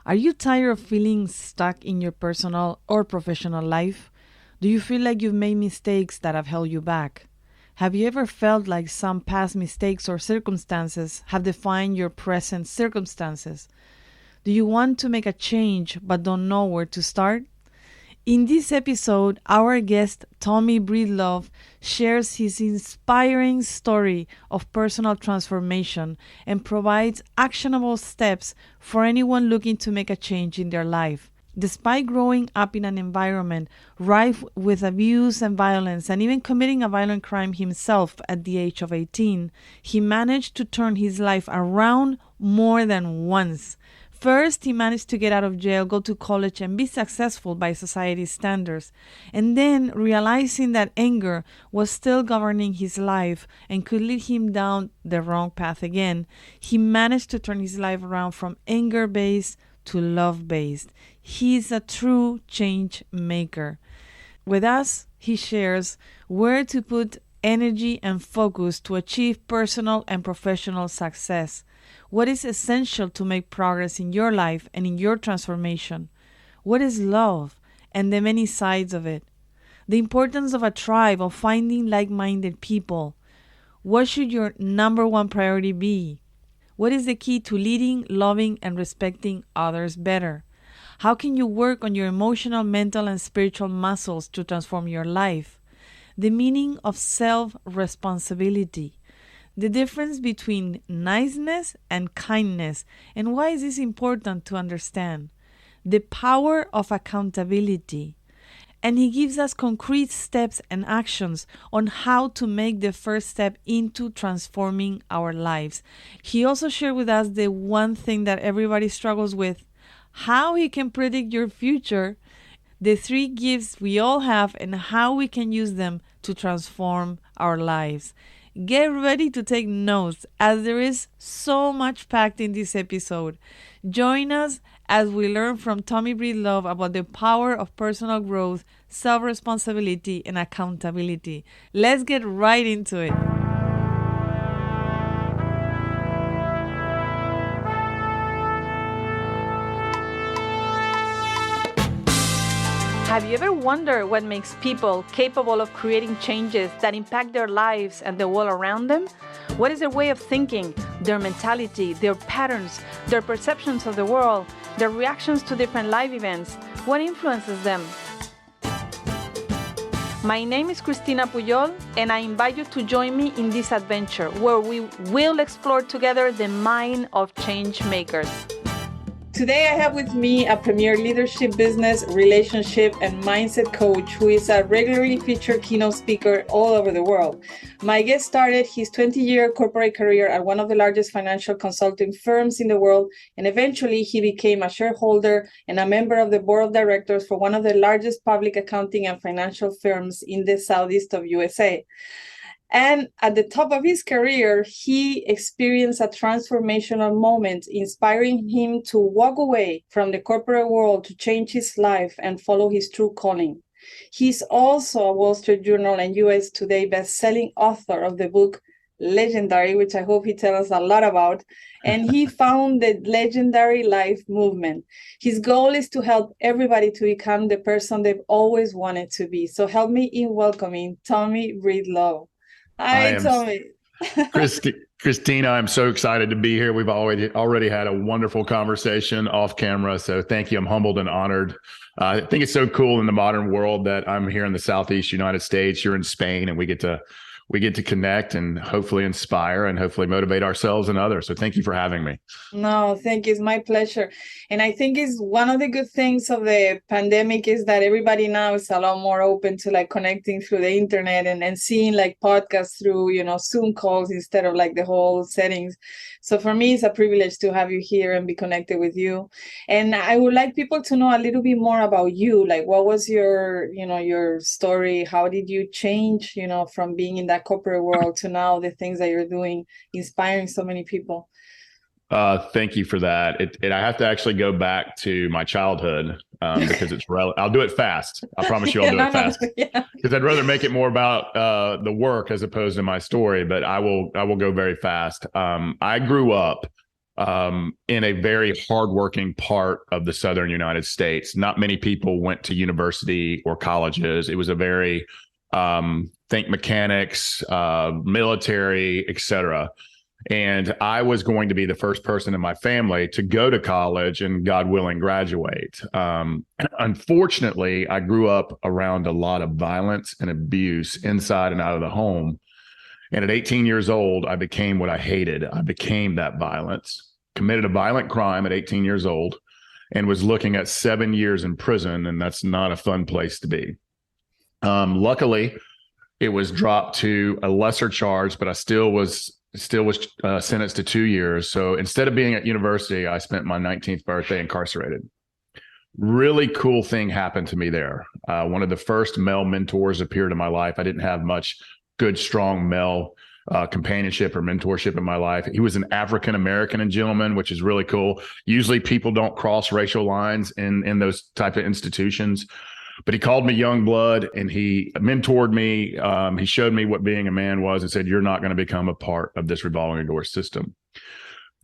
Are you tired of feeling stuck in your personal or professional life? Do you feel like you've made mistakes that have held you back? Have you ever felt like some past mistakes or circumstances have defined your present circumstances? Do you want to make a change but don't know where to start? In this episode, our guest Tommy Breedlove shares his inspiring story of personal transformation and provides actionable steps for anyone looking to make a change in their life. Despite growing up in an environment rife with abuse and violence, and even committing a violent crime himself at the age of 18, he managed to turn his life around more than once. First, he managed to get out of jail, go to college, and be successful by society's standards. And then, realizing that anger was still governing his life and could lead him down the wrong path again, he managed to turn his life around from anger-based to love-based. He's a true change maker. With us, he shares where to put energy and focus to achieve personal and professional success. What is essential to make progress in your life and in your transformation? What is love and the many sides of it? The importance of a tribe, of finding like-minded people. What should your number one priority be? What is the key to leading, loving, and respecting others better? How can you work on your emotional, mental, and spiritual muscles to transform your life? The meaning of self-responsibility. The difference between niceness and kindness, and why is this important to understand? The power of accountability. And he gives us concrete steps and actions on how to make the first step into transforming our lives. He also shared with us the one thing that everybody struggles with, how he can predict your future, the three gifts we all have, and how we can use them to transform our lives. Get ready to take notes, as there is so much packed in this episode. Join us as we learn from Tommy Breedlove about the power of personal growth, self-responsibility, and accountability. Let's get right into it. Have you ever wondered what makes people capable of creating changes that impact their lives and the world around them? What is their way of thinking, their mentality, their patterns, their perceptions of the world, their reactions to different life events? What influences them? My name is Cristina Pujol, and I invite you to join me in this adventure where we will explore together the mind of change makers. Today, I have with me a premier leadership, business, relationship, and mindset coach who is a regularly featured keynote speaker all over the world. My guest started his 20-year corporate career at one of the largest financial consulting firms in the world, and eventually he became a shareholder and a member of the board of directors for one of the largest public accounting and financial firms in the southeast of USA. And at the top of his career, he experienced a transformational moment, inspiring him to walk away from the corporate world to change his life and follow his true calling. He's also a Wall Street Journal and US Today best-selling author of the book Legendary, which I hope he tells us a lot about. And he found the Legendary Life movement. His goal is to help everybody to become the person they've always wanted to be. So help me in welcoming Tommy Breedlove. Hi, Tommy. Christina, I'm so excited to be here. We've already had a wonderful conversation off camera. So thank you. I'm humbled and honored. I think it's so cool in the modern world that I'm here in the Southeast United States. You're in Spain, and we get to connect and hopefully inspire and hopefully motivate ourselves and others. So thank you for having me. No, thank you. It's my pleasure. And I think it's one of the good things of the pandemic is that everybody now is a lot more open to like connecting through the internet and seeing like podcasts through, Zoom calls instead of like the whole settings. So for me, it's a privilege to have you here and be connected with you. And I would like people to know a little bit more about you. Like, what was your story? How did you change, from being in that corporate world to now the things that you're doing, inspiring so many people? Thank you for that. I have to actually go back to my childhood because it's I'll do it fast. I promise you I'll do it fast because I'd rather make it more about the work as opposed to my story, but I will go very fast. I grew up in a very hardworking part of the southern United States. Not many people went to university or colleges. It was a very think mechanics, military, etc. And I was going to be the first person in my family to go to college and, God willing, graduate. Unfortunately, I grew up around a lot of violence and abuse inside and out of the home. And at 18 years old, I became what I hated. I became that violence, committed a violent crime at 18 years old, and was looking at 7 years in prison. And that's not a fun place to be. Luckily, it was dropped to a lesser charge, but I still was sentenced to 2 years. So instead of being at university, I spent my 19th birthday incarcerated. Really cool thing happened to me there. One of the first male mentors appeared in my life. I didn't have much good, strong male companionship or mentorship in my life. He was an African-American gentleman, which is really cool. Usually people don't cross racial lines in those type of institutions. But he called me young blood, and he mentored me. He showed me what being a man was and said, you're not going to become a part of this revolving door system.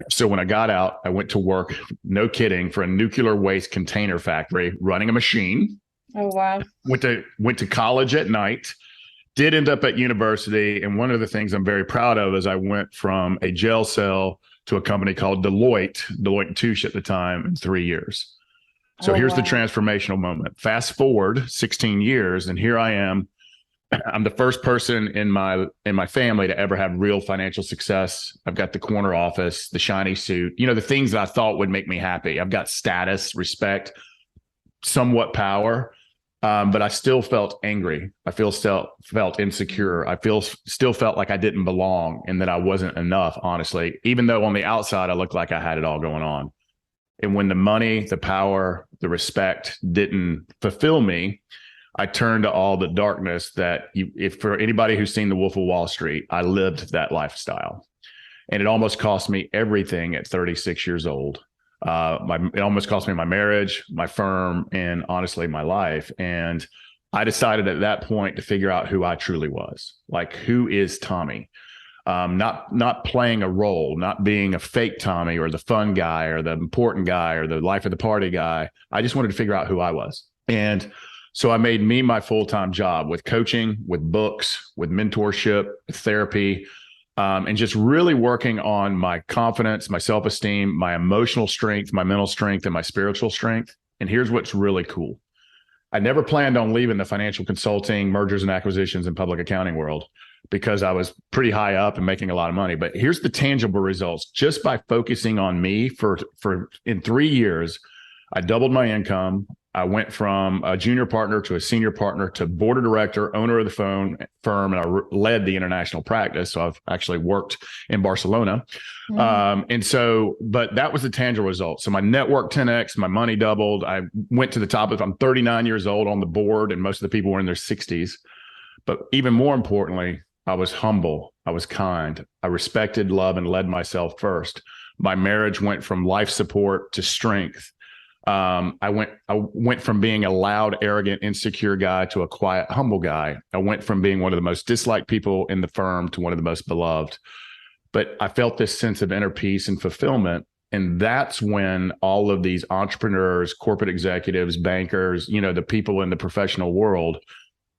So when I got out, I went to work, no kidding, for a nuclear waste container factory, running a machine. Oh, wow. Went to college at night, did end up at university. And one of the things I'm very proud of is I went from a jail cell to a company called Deloitte & Touche at the time, in 3 years. So here's the transformational moment. Fast forward 16 years, and here I am. I'm the first person in my family to ever have real financial success. I've got the corner office, the shiny suit, the things that I thought would make me happy. I've got status, respect, somewhat power, but I still felt angry. Felt insecure. Still felt like I didn't belong and that I wasn't enough, honestly, even though on the outside I looked like I had it all going on. And when the money, the power, the respect didn't fulfill me, I turned to all the darkness that if for anybody who's seen The Wolf of Wall Street, I lived that lifestyle. And it almost cost me everything at 36 years old. It almost cost me my marriage, my firm, and honestly, my life. And I decided at that point to figure out who I truly was. Like, who is Tommy? Not playing a role, not being a fake Tommy or the fun guy or the important guy or the life of the party guy. I just wanted to figure out who I was. And so I made me my full-time job with coaching, with books, with mentorship, with therapy, and just really working on my confidence, my self-esteem, my emotional strength, my mental strength, and my spiritual strength. And here's what's really cool. I never planned on leaving the financial consulting, mergers and acquisitions, and public accounting world, because I was pretty high up and making a lot of money. But here's the tangible results. Just by focusing on me for in 3 years, I doubled my income. I went from a junior partner to a senior partner to board of director, owner of the firm, and I led the international practice. So I've actually worked in Barcelona. But that was the tangible result. So my network 10x, my money doubled. I went to the top I'm 39 years old on the board, and most of the people were in their 60s. But even more importantly, I was humble. I was kind. I respected, love, and led myself first. My marriage went from life support to strength. I went from being a loud, arrogant, insecure guy to a quiet, humble guy. I went from being one of the most disliked people in the firm to one of the most beloved. But I felt this sense of inner peace and fulfillment. And that's when all of these entrepreneurs, corporate executives, bankers, the people in the professional world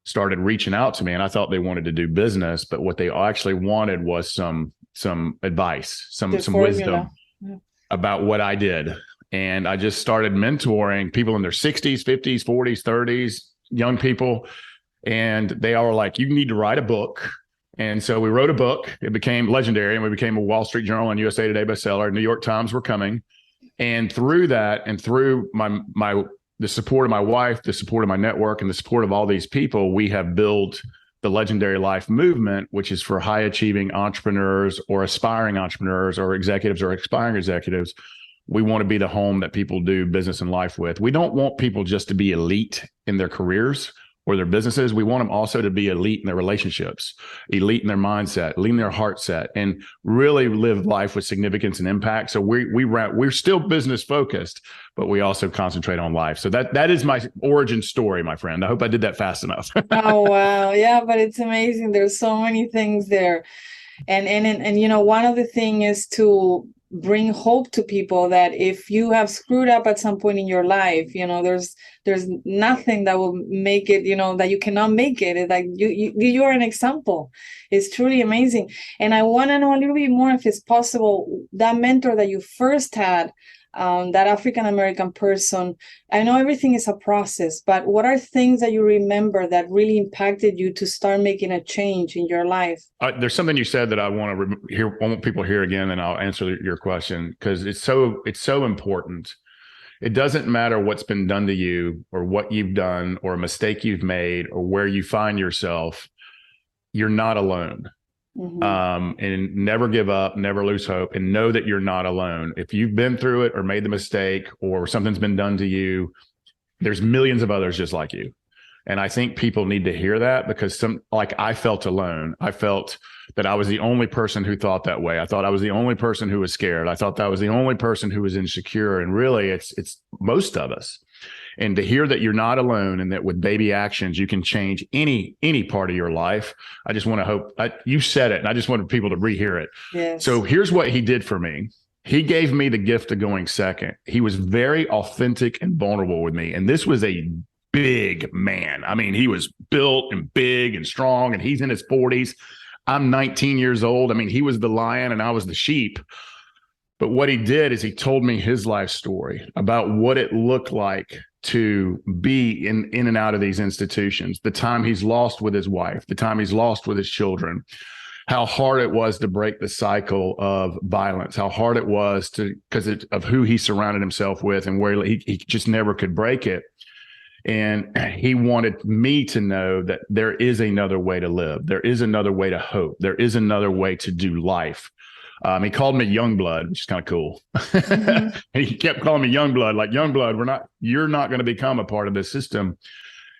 started reaching out to me. And I thought they wanted to do business, but what they actually wanted was some advice, some wisdom about what I did. And I just started mentoring people in their 60s, 50s, 40s, 30s, young people. And they all were like, you need to write a book. And so we wrote a book. It became legendary, and we became a Wall Street Journal and USA Today bestseller. New York Times were coming. And through that, and through the support of my wife, the support of my network, and the support of all these people, we have built the Legendary Life movement, which is for high achieving entrepreneurs or aspiring entrepreneurs or executives or aspiring executives. We want to be the home that people do business and life with. We don't want people just to be elite in their careers or their businesses. We want them also to be elite in their relationships, elite in their mindset, elite in their heart set, and really live life with significance and impact. So we're still business focused, but we also concentrate on life. So that is my origin story, my friend. I hope I did that fast enough. Oh, wow. Yeah, but it's amazing. There's so many things there. And one of the things is to bring hope to people that if you have screwed up at some point in your life, there's nothing that will make it, that you cannot make it. It's like you are an example. It's truly amazing. And I want to know a little bit more, if it's possible, that mentor that you first had, that African-American person. I know everything is a process, but what are things that you remember that really impacted you to start making a change in your life? There's something you said that I want to hear. I want people to hear again, and I'll answer your question, because it's so important. It doesn't matter what's been done to you or what you've done or a mistake you've made or where you find yourself. You're not alone. And never give up, never lose hope, and know that you're not alone. If you've been through it or made the mistake or something's been done to you, there's millions of others just like you. And I think people need to hear that, because I felt alone. I felt that I was the only person who thought that way. I thought I was the only person who was scared. I thought that I was the only person who was insecure. And really, it's most of us. And to hear that you're not alone, and that with baby actions, you can change any part of your life. I just want to hope you said it, and I just wanted people to rehear it. Yes. So here's what he did for me. He gave me the gift of going second. He was very authentic and vulnerable with me. And this was a big man. I mean, he was built and big and strong, and he's in his 40s. I'm 19 years old. I mean, he was the lion and I was the sheep. But what he did is he told me his life story about what it looked like to be in and out of these institutions, the time he's lost with his wife, the time he's lost with his children, how hard it was to break the cycle of violence, how hard it was because of who he surrounded himself with, and where he just never could break it. And he wanted me to know that there is another way to live. There is another way to hope. There is another way to do life. He called me Youngblood, which is kind of cool. Mm-hmm. He kept calling me Youngblood, like Youngblood, you're not going to become a part of this system.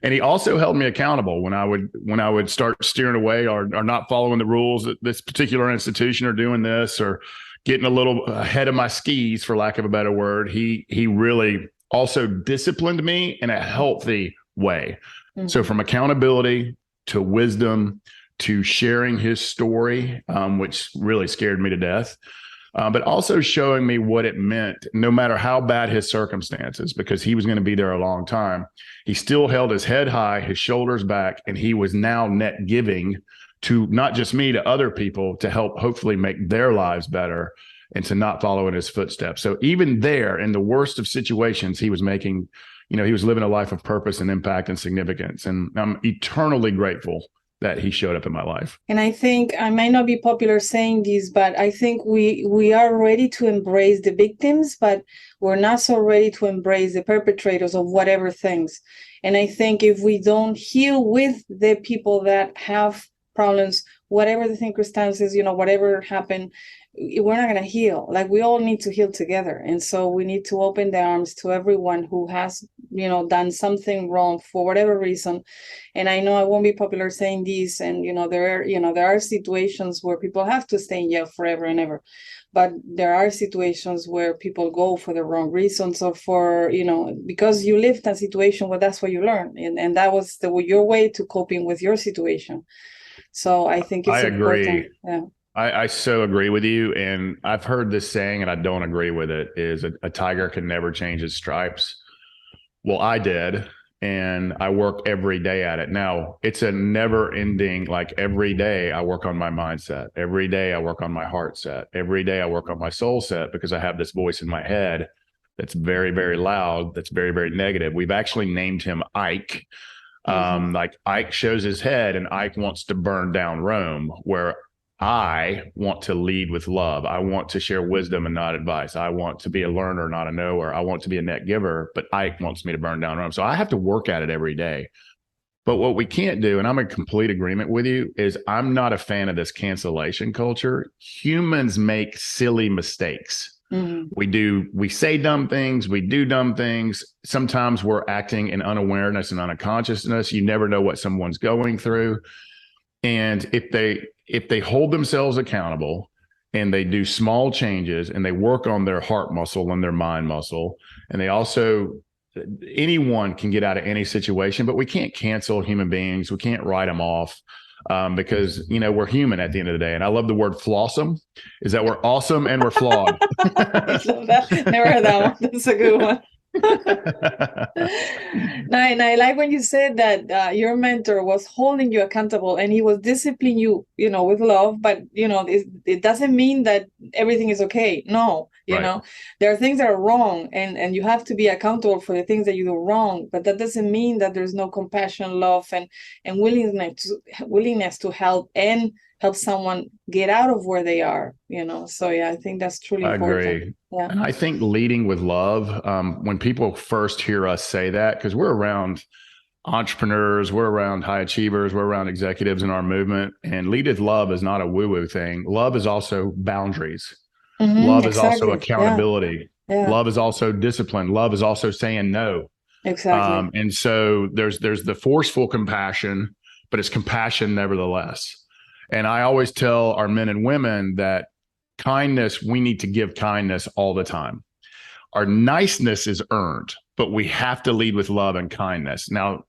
And he also held me accountable when I would start steering away or not following the rules at this particular institution, or doing this, or getting a little ahead of my skis, for lack of a better word. He really also disciplined me in a healthy way. Mm-hmm. So from accountability to wisdom to sharing his story, which really scared me to death, but also showing me what it meant, no matter how bad his circumstances, because he was going to be there a long time. He still held his head high, his shoulders back, and he was now net giving to not just me, to other people, to help hopefully make their lives better, and to not follow in his footsteps. So even there, in the worst of situations, he was making, he was living a life of purpose and impact and significance. And I'm eternally grateful that he showed up in my life. And I think, I might not be popular saying this, but I think we are ready to embrace the victims, but we're not so ready to embrace the perpetrators of whatever things. And I think if we don't heal with the people that have problems, whatever the circumstances, whatever happened, we're not going to heal. Like, we all need to heal together. And so we need to open the arms to everyone who has, done something wrong for whatever reason. And I know I won't be popular saying this, and, there are situations where people have to stay in jail forever and ever. But there are situations where people go for the wrong reasons, or for, because you lived a situation where that's what you learned. And that was your way to coping with your situation. So I think it's important. I agree. Yeah. I so agree with you. And I've heard this saying, and I don't agree with it, is a tiger can never change its stripes. Well, I did. And I work every day at it. Now, it's a never ending, like, every day I work on my mindset. Every day I work on my heart set. Every day I work on my soul set, because I have this voice in my head that's very, very loud, that's very, very negative. We've actually named him Ike. Like, Ike shows his head, and Ike wants to burn down Rome, where I want to lead with love. I want to share wisdom and not advice. I want to be a learner, not a knower. I want to be a net giver, but Ike wants me to burn down Rome. So I have to work at it every day. But what we can't do, and I'm in complete agreement with you, is I'm not a fan of this cancellation culture. Humans make silly mistakes. Mm-hmm. We say dumb things. We do dumb things. Sometimes we're acting in unawareness and unconsciousness. You never know what someone's going through. And if they hold themselves accountable, and they do small changes, and they work on their heart muscle and their mind muscle, and they also, anyone can get out of any situation, but we can't cancel human beings. We can't write them off. because, we're human at the end of the day. And I love the word flawsome, is that we're awesome and we're flawed. I love that. Never heard that one. That's a good one. And I like when you said that your mentor was holding you accountable and he was disciplining you, with love, but it doesn't mean that everything is okay. No, there are things that are wrong, and you have to be accountable for the things that you do wrong, but that doesn't mean that there's no compassion, love, and willingness to help and help someone get out of where they are, so I think that's truly important. I agree. Yeah. And I think leading with love, when people first hear us say that, because we're around entrepreneurs, we're around high achievers, we're around executives in our movement, and lead with love is not a woo-woo thing. Love is also boundaries. Love is also accountability. Yeah. Love is also discipline. Love is also saying no. Exactly. And so there's the forceful compassion, but it's compassion nevertheless. And I always tell our men and women that kindness, we need to give kindness all the time. Our niceness is earned, but we have to lead with love and kindness. Now,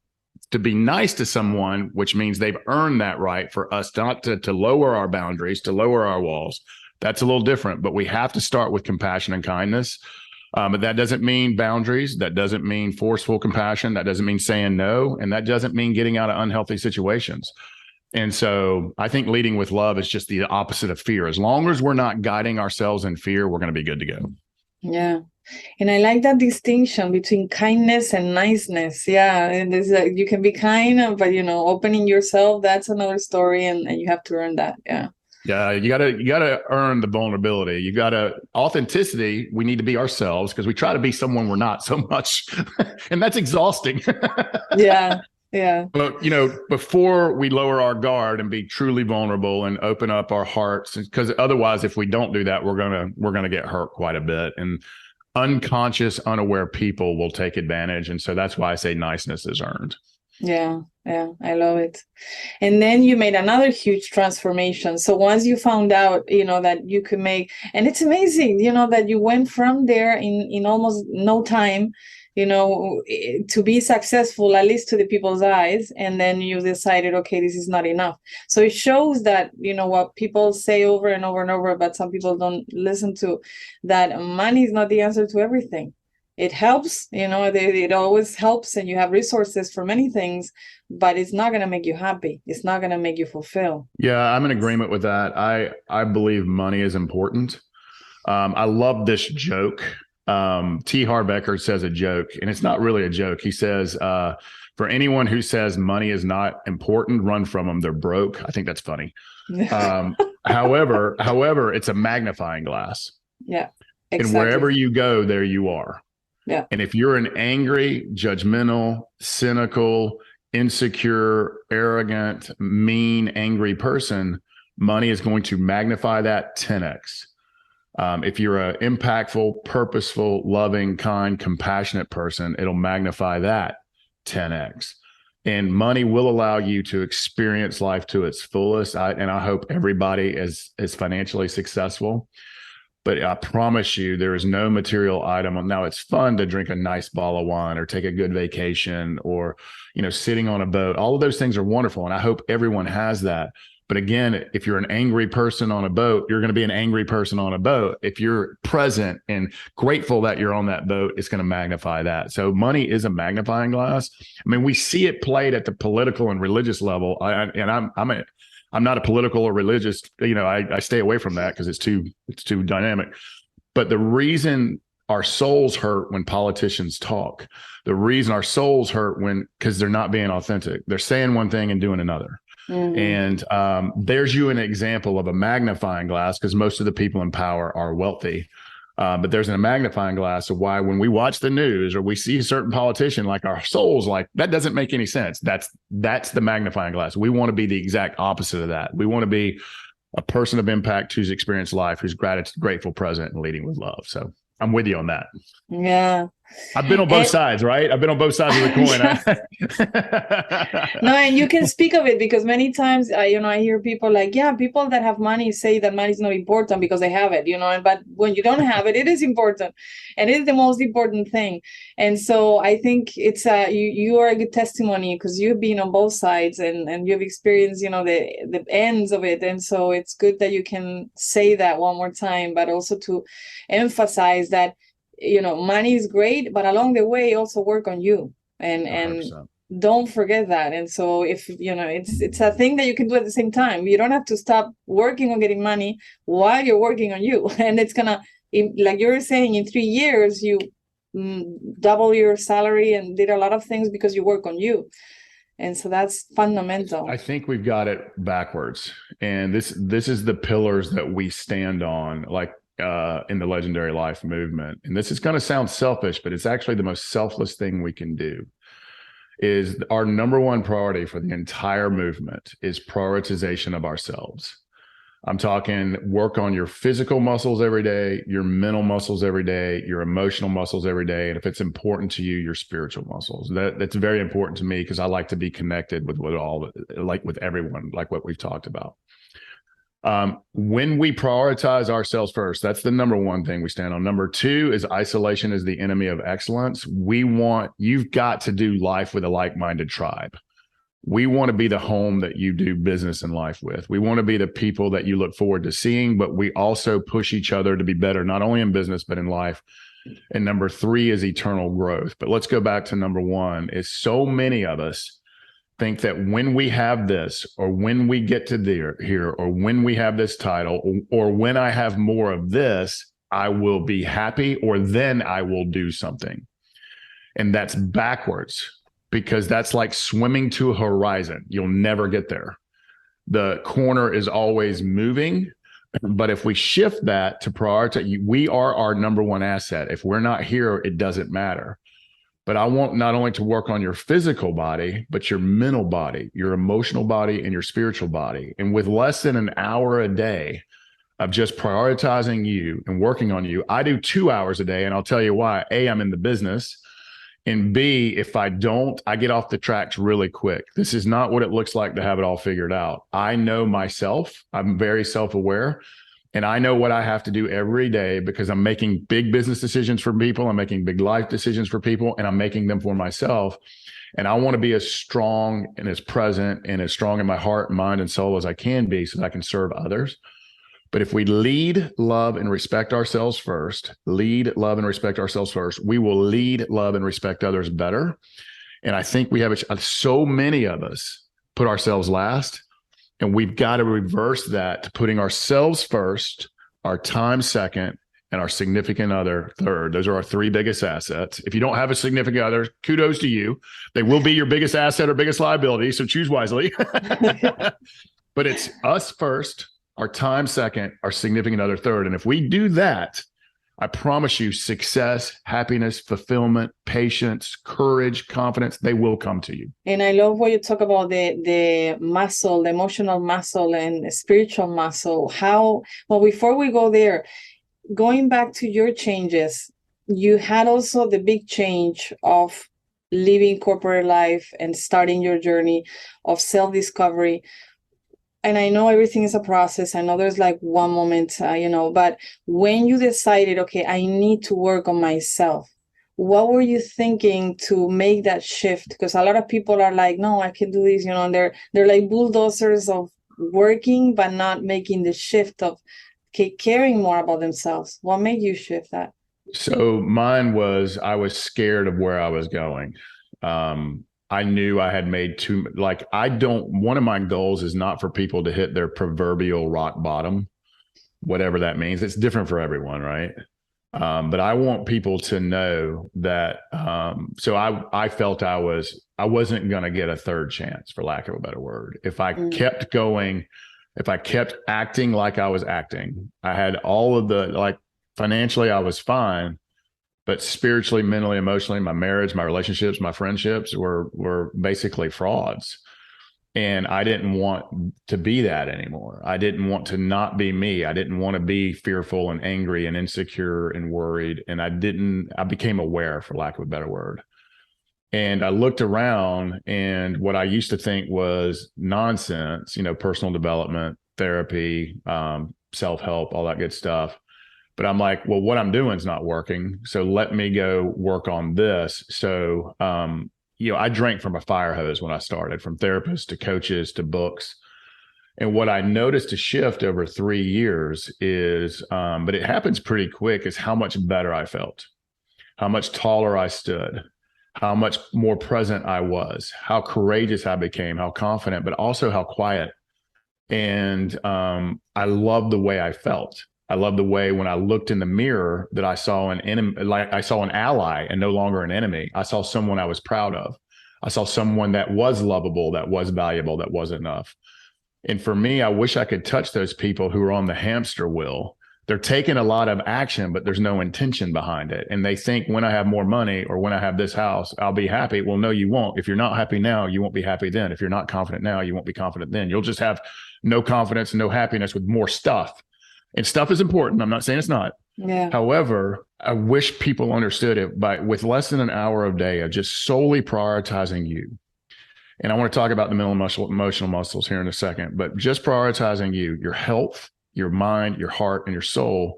to be nice to someone, which means they've earned that right for us not to lower our boundaries, to lower our walls, that's a little different, but we have to start with compassion and kindness. But that doesn't mean boundaries. That doesn't mean forceful compassion. That doesn't mean saying no. And that doesn't mean getting out of unhealthy situations. And so I think leading with love is just the opposite of fear. As long as we're not guiding ourselves in fear, we're going to be good to go. Yeah. And I like that distinction between kindness and niceness. Yeah. And you can be kind, but, opening yourself, that's another story. And you have to earn that. Yeah. Yeah. You gotta earn the vulnerability. You gotta authenticity. We need to be ourselves because we try to be someone we're not so much. And that's exhausting. Yeah. Yeah. But, before we lower our guard and be truly vulnerable and open up our hearts, because otherwise, if we don't do that, we're going to get hurt quite a bit. And unconscious, unaware people will take advantage. And so that's why I say niceness is earned. Yeah. Yeah. I love it. And then you made another huge transformation. So once you found out, that you could make, and it's amazing, that you went from there in almost no time, to be successful, at least to the people's eyes. And then you decided, okay, this is not enough. So it shows that, what people say over and over and over, but some people don't listen to, that money is not the answer to everything. It helps, it always helps, and you have resources for many things, but it's not going to make you happy. It's not going to make you fulfill. Yeah, I'm in agreement with that. I believe money is important. I love this joke. T. Harv Eker says a joke, and it's not really a joke. He says, for anyone who says money is not important, run from them. They're broke. I think that's funny. However, it's a magnifying glass. Yeah. Exactly. And wherever you go, there you are. Yeah. And if you're an angry, judgmental, cynical, insecure, arrogant, mean, angry person, money is going to magnify that 10x. If you're an impactful, purposeful, loving, kind, compassionate person, it'll magnify that 10x. And money will allow you to experience life to its fullest. I hope everybody is financially successful. But I promise you, there is no material item. Now, it's fun to drink a nice bottle of wine or take a good vacation or, sitting on a boat. All of those things are wonderful. And I hope everyone has that. But again, if you're an angry person on a boat, you're going to be an angry person on a boat. If you're present and grateful that you're on that boat, it's going to magnify that. So money is a magnifying glass. I mean, we see it played at the political and religious level. I'm not a political or religious, I stay away from that because it's too dynamic. But the reason our souls hurt when politicians talk, the reason our souls hurt because they're not being authentic. They're saying one thing and doing another. Mm-hmm. And there's an example of a magnifying glass, because most of the people in power are wealthy. But there's a magnifying glass of why when we watch the news or we see a certain politician, like our souls, like that doesn't make any sense. That's the magnifying glass. We want to be the exact opposite of that. We want to be a person of impact who's experienced life, who's grateful, present, and leading with love. So I'm with you on that. Yeah. I've been on both sides, right? I've been on both sides of the coin. No, and you can speak of it because many times, I hear people like, yeah, people that have money say that money is not important because they have it, but when you don't have it, it is important, and it is the most important thing. And so I think it's you are a good testimony because you've been on both sides and you've experienced, the ends of it. And so it's good that you can say that one more time, but also to emphasize that money is great, but along the way also work on you and 100%. don't forget that. And so if it's a thing that you can do at the same time. You don't have to stop working on getting money while you're working on you. And it's gonna, like you were saying, in 3 years you double your salary and did a lot of things because you work on you. And so that's fundamental. I think we've got it backwards, and this is the pillars that we stand on, like in the Legendary Life movement. And this is going to sound selfish, but it's actually the most selfless thing we can do. Is our number one priority for the entire movement is prioritization of ourselves. I'm talking work on your physical muscles every day, your mental muscles every day, your emotional muscles every day. And if it's important to you, your spiritual muscles. That's very important to me because I like to be connected with with everyone, like what we've talked about. When we prioritize ourselves first, that's the number one thing we stand on. Number two is isolation is the enemy of excellence. You've got to do life with a like-minded tribe. We want to be the home that you do business in life with. We want to be the people that you look forward to seeing, but we also push each other to be better, not only in business, but in life. And number three is eternal growth. But let's go back to number one, is so many of us think that when we have this, or when we get to here, or when we have this title, or when I have more of this, I will be happy, or then I will do something. And that's backwards, because that's like swimming to a horizon. You'll never get there. The corner is always moving. But if we shift that to prioritize, we are our number one asset. If we're not here, it doesn't matter. But I want not only to work on your physical body, but your mental body, your emotional body, and your spiritual body. And with less than an hour a day of just prioritizing you and working on you, I do 2 hours a day. And I'll tell you why. A, I'm in the business. And B, if I don't, I get off the tracks really quick. This is not what it looks like to have it all figured out. I know myself. I'm very self-aware. And I know what I have to do every day because I'm making big business decisions for people. I'm making big life decisions for people, and I'm making them for myself. And I want to be as strong and as present and as strong in my heart, mind, and soul as I can be so that I can serve others. But if we lead, love, and respect ourselves first, we will lead, love, and respect others better. And I think we have so many of us put ourselves last, and we've got to reverse that to putting ourselves first, our time second, and our significant other third. Those are our three biggest assets. If you don't have a significant other, kudos to you. They will be your biggest asset or biggest liability, so choose wisely. But it's us first, our time second, our significant other third. And if we do that, I promise you success, happiness, fulfillment, patience, courage, confidence, they will come to you. And I love what you talk about the muscle, the emotional muscle and spiritual muscle. Before we go there, going back to your changes, you had also the big change of leaving corporate life and starting your journey of self-discovery. And I know everything is a process. I know there's like one moment, but when you decided, okay, I need to work on myself, what were you thinking to make that shift? Because a lot of people are like, no, I can do this, and they're like bulldozers of working, but not making the shift of caring more about themselves. What made you shift that? So mine was, I was scared of where I was going. I knew I had made one of my goals is not for people to hit their proverbial rock bottom, whatever that means. It's different for everyone, right? But I want people to know that, so I felt I wasn't going to get a third chance, for lack of a better word. If I kept going, if I kept acting like I was acting, I had all of financially I was fine. But spiritually, mentally, emotionally, my marriage, my relationships, my friendships were basically frauds. And I didn't want to be that anymore. I didn't want to not be me. I didn't want to be fearful and angry and insecure and worried. And I became aware, for lack of a better word. And I looked around, and what I used to think was nonsense, personal development, therapy, self-help, all that good stuff. But I'm like, well, what I'm doing is not working. So let me go work on this. So, I drank from a fire hose when I started, from therapists to coaches to books. And what I noticed a shift over 3 years is, but it happens pretty quick, is how much better I felt, how much taller I stood, how much more present I was, how courageous I became, how confident, but also how quiet. And I loved the way I felt. I loved the way when I looked in the mirror that I saw an enemy, like I saw an ally and no longer an enemy. I saw someone I was proud of. I saw someone that was lovable, that was valuable, that was enough. And for me, I wish I could touch those people who are on the hamster wheel. They're taking a lot of action, but there's no intention behind it. And they think, when I have more money or when I have this house, I'll be happy. Well, no, you won't. If you're not happy now, you won't be happy then. If you're not confident now, you won't be confident then. You'll just have no confidence and no happiness with more stuff. And stuff is important. I'm not saying it's not. Yeah. However, I wish people understood it with less than an hour a day of just solely prioritizing you. And I want to talk about the mental emotional muscles here in a second, but just prioritizing you, your health, your mind, your heart, and your soul.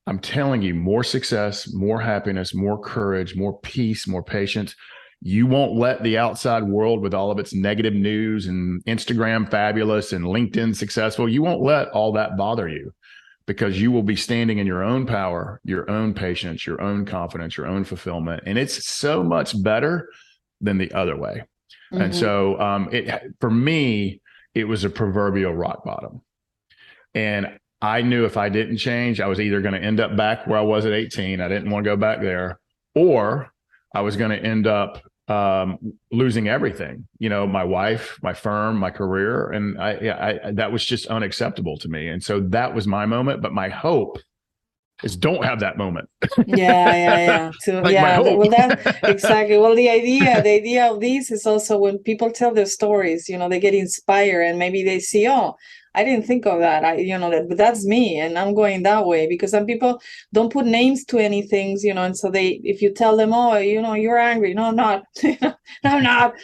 I'm telling you, more success, more happiness, more courage, more peace, more patience. You won't let the outside world, with all of its negative news and Instagram fabulous and LinkedIn successful, you won't let all that bother you, because you will be standing in your own power, your own patience, your own confidence, your own fulfillment. And it's so much better than the other way. Mm-hmm. And so for me, it was a proverbial rock bottom. And I knew if I didn't change, I was either going to end up back where I was at 18. I didn't want to go back there, or I was going to end up losing everything, my wife, my firm, my career. And I that was just unacceptable to me. And so that was my moment. But my hope is, don't have that moment. Yeah. So, like my hope. Well, that exactly. Well, the idea of this is also, when people tell their stories, they get inspired, and maybe they see, oh, I didn't think of that. But that's me, and I'm going that way, because some people don't put names to anything, and so if you tell them, oh, you're angry. No, I'm not. No, I'm not.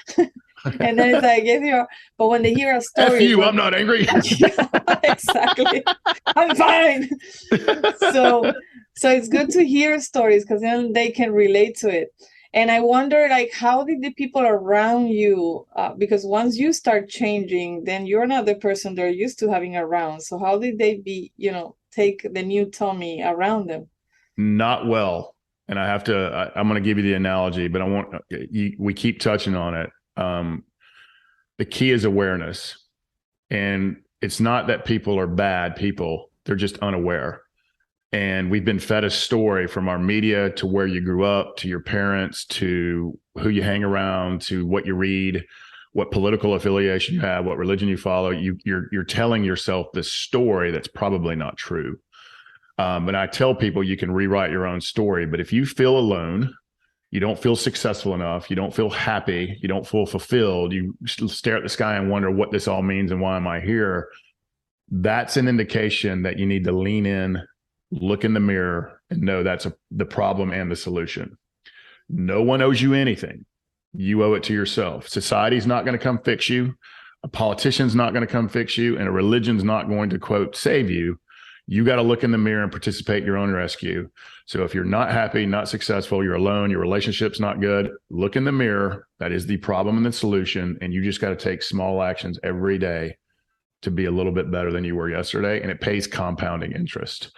And then it's like, but when they hear a story, F you, I'm not angry. Exactly. I'm fine. So it's good to hear stories, because then they can relate to it. And I wonder, how did the people around you, because once you start changing, then you're not the person they're used to having around. So how did they take the new Tommy around them? Not well. And I have to, I'm going to give you the analogy, but we keep touching on it. The key is awareness. And it's not that people are bad people. They're just unaware. And we've been fed a story from our media, to where you grew up, to your parents, to who you hang around, to what you read, what political affiliation you have, what religion you follow. You're telling yourself this story that's probably not true. And I tell people, you can rewrite your own story. But if you feel alone, you don't feel successful enough, you don't feel happy, you don't feel fulfilled, you stare at the sky and wonder what this all means and why am I here, that's an indication that you need to lean in, look in the mirror, and know that's the problem and the solution. No one owes you anything. You owe it to yourself. Society's not going to come fix you. A politician's not going to come fix you. And a religion's not going to, quote, save you. You got to look in the mirror and participate in your own rescue. So if you're not happy, not successful, you're alone, your relationship's not good, look in the mirror. That is the problem and the solution. And you just got to take small actions every day to be a little bit better than you were yesterday. And it pays compounding interest.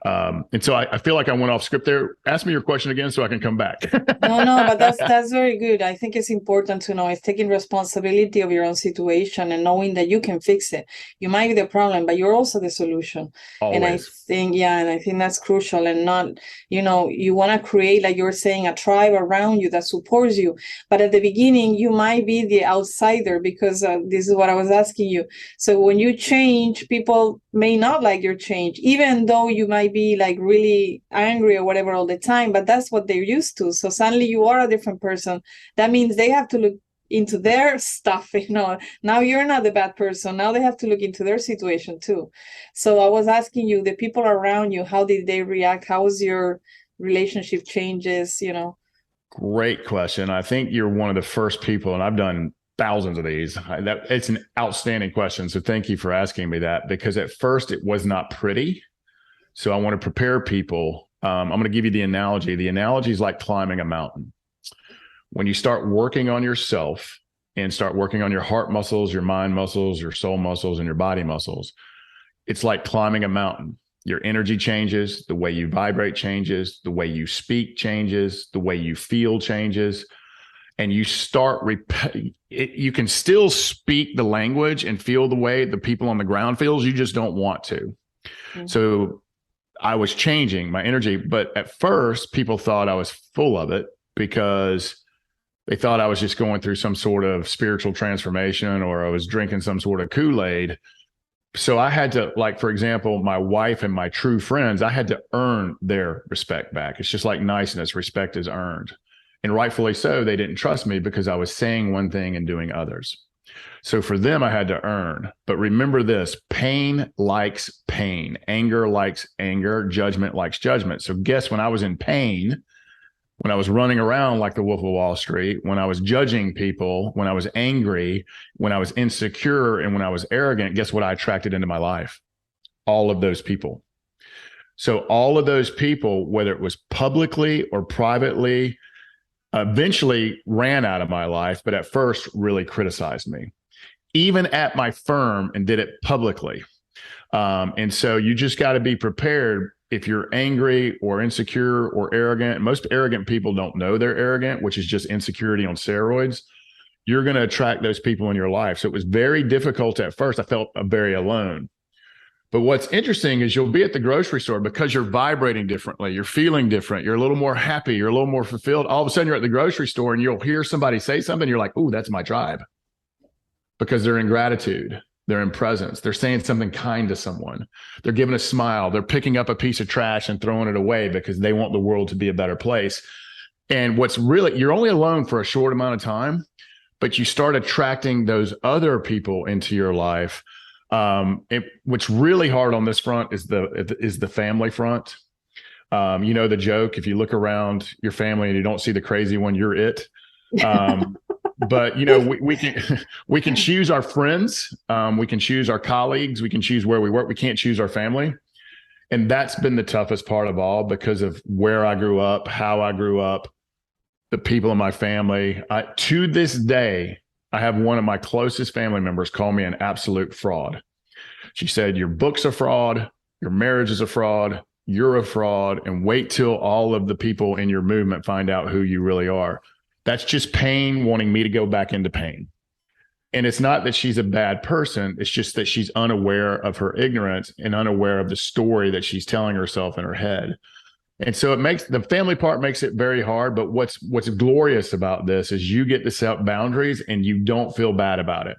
And so I feel like I went off script there. Ask me your question again so I can come back. No, but that's very good. I think it's important to know, it's taking responsibility of your own situation and knowing that you can fix it. You might be the problem, but you're also the solution. Always. And I think that's crucial. And not, you want to create, like you were saying, a tribe around you that supports you. But at the beginning, you might be the outsider, because this is what I was asking you. So when you change, people may not like your change, even though you might be like really angry or whatever all the time, but that's what they're used to. So suddenly you are a different person. That means they have to look into their stuff, now you're not the bad person. Now they have to look into their situation too. So I was asking you, the people around you, how did they react? How was your relationship changes, Great question. I think you're one of the first people, and I've done thousands of these. It's an outstanding question. So thank you for asking me that, because at first it was not pretty. So I want to prepare people. I'm going to give you the analogy. The analogy is like climbing a mountain. When you start working on yourself and start working on your heart muscles, your mind muscles, your soul muscles, and your body muscles, it's like climbing a mountain. Your energy changes, the way you vibrate changes, the way you speak changes, the way you feel changes. And you start, you can still speak the language and feel the way the people on the ground feels. You just don't want to. Mm-hmm. So I was changing my energy, but at first people thought I was full of it because they thought I was just going through some sort of spiritual transformation, or I was drinking some sort of Kool-Aid. So I had to, like, for example, my wife and my true friends, I had to earn their respect back. It's just like niceness. Respect is earned. And rightfully so, they didn't trust me because I was saying one thing and doing others. So for them, I had to earn. But remember this: pain likes pain. Anger likes anger. Judgment likes judgment. So guess when I was in pain, when I was running around like the Wolf of Wall Street, when I was judging people, when I was angry, when I was insecure, and when I was arrogant, guess what I attracted into my life? All of those people. So all of those people, whether it was publicly or privately, eventually ran out of my life, but at first really criticized me, even at my firm, and did it publicly. And so you just got to be prepared. If you're angry or insecure or arrogant, most arrogant people don't know they're arrogant, which is just insecurity on steroids. You're going to attract those people in your life. So it was very difficult at first. I felt very alone. But what's interesting is you'll be at the grocery store because you're vibrating differently. You're feeling different. You're a little more happy. You're a little more fulfilled. All of a sudden you're at the grocery store and you'll hear somebody say something. You're like, ooh, that's my tribe, because they're in gratitude. They're in presence. They're saying something kind to someone. They're giving a smile. They're picking up a piece of trash and throwing it away because they want the world to be a better place. And what's really, you're only alone for a short amount of time, but you start attracting those other people into your life. What's really hard on this front is the family front. The joke, if you look around your family and you don't see the crazy one, you're it. But we can choose our friends. We can choose our colleagues. We can choose where we work. We can't choose our family. And that's been the toughest part of all, because of where I grew up, how I grew up, the people in my family. To this day, I have one of my closest family members call me an absolute fraud. She said, your book's a fraud. Your marriage is a fraud. You're a fraud. And wait till all of the people in your movement find out who you really are. That's just pain wanting me to go back into pain. And it's not that she's a bad person. It's just that she's unaware of her ignorance and unaware of the story that she's telling herself in her head. And so it makes the family part makes it very hard. But what's glorious about this is you get to set boundaries and you don't feel bad about it.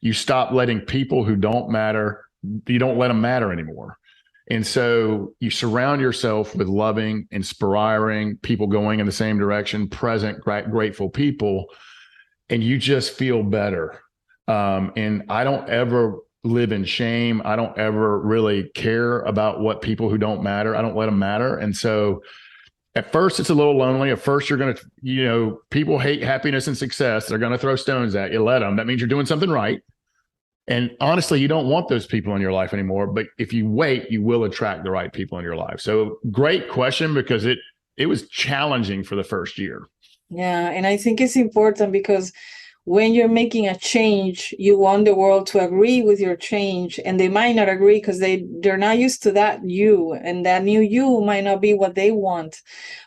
You stop letting people who don't matter, you don't let them matter anymore. And so you surround yourself with loving, inspiring people going in the same direction, present, grateful people, and you just feel better. And I don't ever live in shame. I don't ever really care about what people who don't matter. I don't let them matter. And so at first it's a little lonely. At first you're going to, people hate happiness and success. They're going to throw stones at you. Let them. That means you're doing something right. And honestly, you don't want those people in your life anymore. But if you wait, you will attract the right people in your life. So great question, because it was challenging for the first year. Yeah. And I think it's important because when you're making a change, you want the world to agree with your change, and they might not agree because they're not used to that you, and that new you might not be what they want,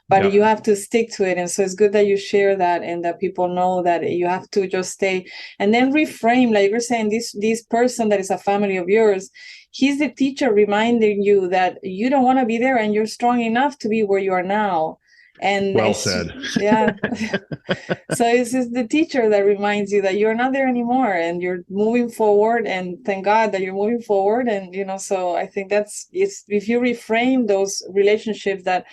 but yep. You have to stick to it. And so it's good that you share that, and that people know that you have to just stay and then reframe, like you're saying, this person that is a family of yours, he's the teacher reminding you that you don't want to be there and you're strong enough to be where you are now. And well said. Yeah. So it's just the teacher that reminds you that you're not there anymore and you're moving forward, and thank God that you're moving forward. And, so I think if you reframe those relationships that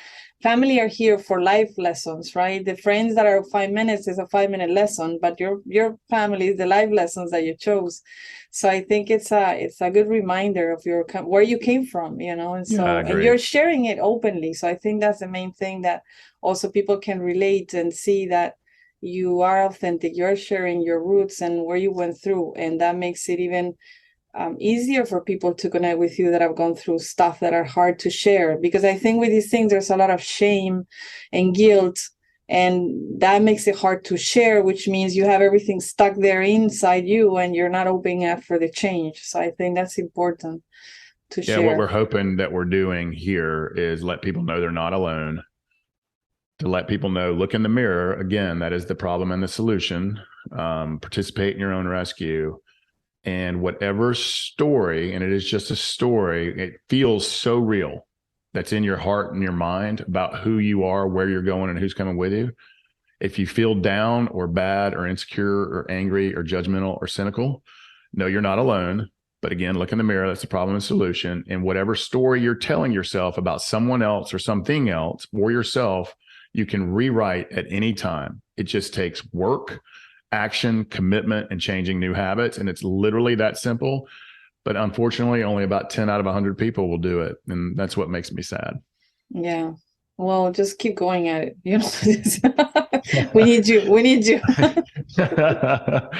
family are here for life lessons, right? The friends that are 5 minutes is a 5-minute lesson, but your family is the life lessons that you chose. So I think it's a good reminder of where you came from, you know, and Yeah, I and agree. you're sharing it openly. So I think that's the main thing, that also people can relate and see that you are authentic, you're sharing your roots and where you went through, and that makes it even easier for people to connect with you that have gone through stuff that are hard to share. Because I think with these things, there's a lot of shame and guilt, and that makes it hard to share, which means you have everything stuck there inside you and you're not opening up for the change. So I think that's important to Yeah, what share. we're hoping that we're doing here is let people know they're not alone, to let people know, look in the mirror. Again, that is the problem and the solution. Participate in your own rescue. And whatever story, and it is just a story, it feels so real, that's in your heart and your mind about who you are, where you're going, and who's coming with you. If you feel down or bad or insecure or angry or judgmental or cynical, no, you're not alone. But again, look in the mirror. That's the problem and solution. And whatever story you're telling yourself about someone else or something else or yourself, you can rewrite at any time. It just takes work, action, commitment, and changing new habits. And it's literally that simple. But unfortunately, only about 10 out of 100 people will do it. And that's what makes me sad. Yeah. Well, just keep going at it. You know, we need you. We need you. But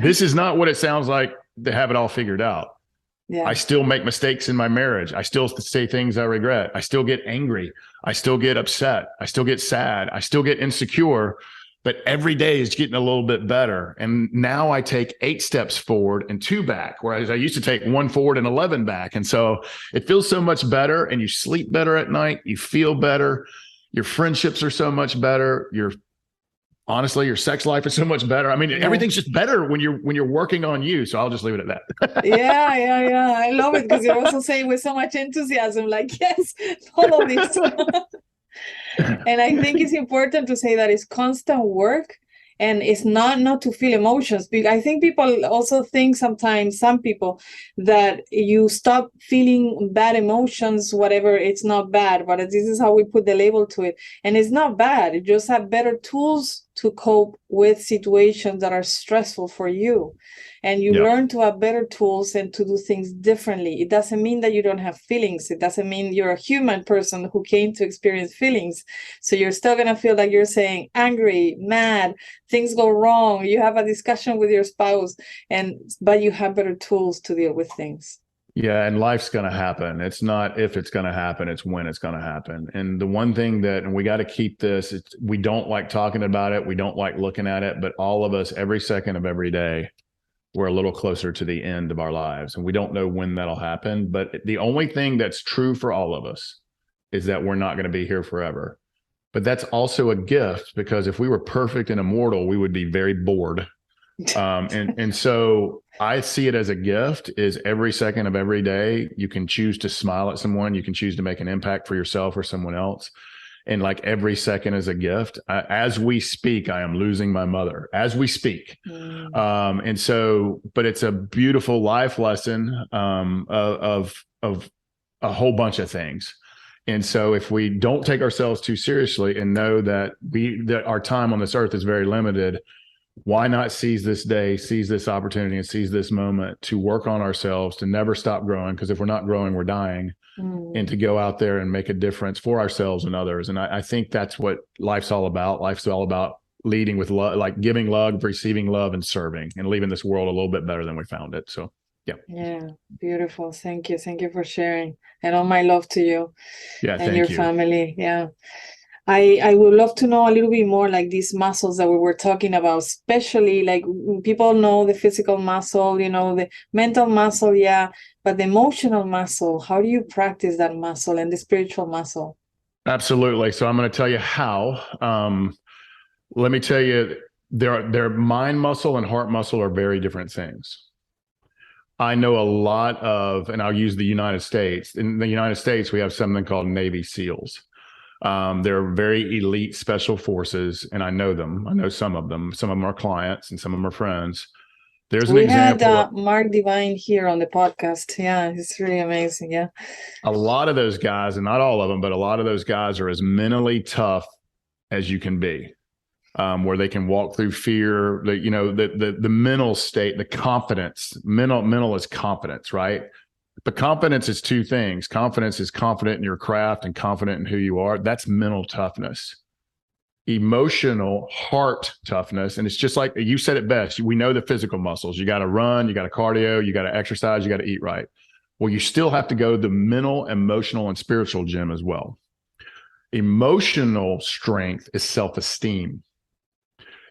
this is not what it sounds like to have it all figured out. Yeah. I still make mistakes in my marriage. I still say things I regret. I still get angry. I still get upset. I still get sad. I still get insecure. But every day is getting a little bit better. And now I take 8 steps forward and 2 back, whereas I used to take 1 forward and 11 back. And so it feels so much better, and you sleep better at night. You feel better. Your friendships are so much better. Honestly, your sex life is so much better. I mean, everything's just better when you're working on you. So I'll just leave it at that. Yeah. I love it, because you're also saying with so much enthusiasm, like, yes, follow this. And I think it's important to say that it's constant work, and it's not to feel emotions. I think people also think sometimes, some people, that you stop feeling bad emotions, whatever, it's not bad, but this is how we put the label to it. And it's not bad. You just have better tools to cope with situations that are stressful for you. And you learn to have better tools and to do things differently. It doesn't mean that you don't have feelings. It doesn't mean you're a human person who came to experience feelings. So you're still going to feel like you're saying angry, mad, things go wrong. You have a discussion with your spouse, but you have better tools to deal with things. Yeah, and life's going to happen. It's not if it's going to happen, it's when it's going to happen. And the one thing and we got to keep this, we don't like talking about it. We don't like looking at it, but all of us, every second of every day, we're a little closer to the end of our lives. And we don't know when that'll happen. But the only thing that's true for all of us is that we're not going to be here forever. But that's also a gift, because if we were perfect and immortal, we would be very bored. And so I see it as a gift. Is every second of every day, you can choose to smile at someone. You can choose to make an impact for yourself or someone else. And like every second is a gift. As we speak, I am losing my mother as we speak. And so, but it's a beautiful life lesson of a whole bunch of things. And so if we don't take ourselves too seriously and know that our time on this earth is very limited, why not seize this day, seize this opportunity, and seize this moment to work on ourselves, to never stop growing? Because if we're not growing, we're dying. And to go out there and make a difference for ourselves and others. And I think that's what life's all about. Life's all about leading with love, like giving love, receiving love, and serving, and leaving this world a little bit better than we found it. So, yeah. Yeah, beautiful. Thank you. Thank you for sharing. And all my love to you and your family. Yeah. I would love to know a little bit more, like these muscles that we were talking about, especially like people know the physical muscle, the mental muscle, but the emotional muscle, how do you practice that muscle, and the spiritual muscle? Absolutely. So I'm going to tell you how. Let me tell you, their mind muscle and heart muscle are very different things. I know a lot of, and I'll use the United States. In the United States, we have something called Navy SEALs. They're very elite special forces, and I know them. I know some of them. Some of them are clients and some of them are friends. There's an We had example. Mark Divine here on the podcast. Yeah, it's really amazing. Yeah. A lot of those guys, and not all of them, but a lot of those guys are as mentally tough as you can be. Where they can walk through fear, the mental state, the confidence. Mental is confidence, right? But confidence is two things. Confidence is confident in your craft and confident in who you are. That's mental toughness. Emotional heart toughness. And it's just like you said it best. We know the physical muscles. You got to run, you got to cardio, you got to exercise, you got to eat right. Well, you still have to go to the mental, emotional, and spiritual gym as well. Emotional strength is self-esteem.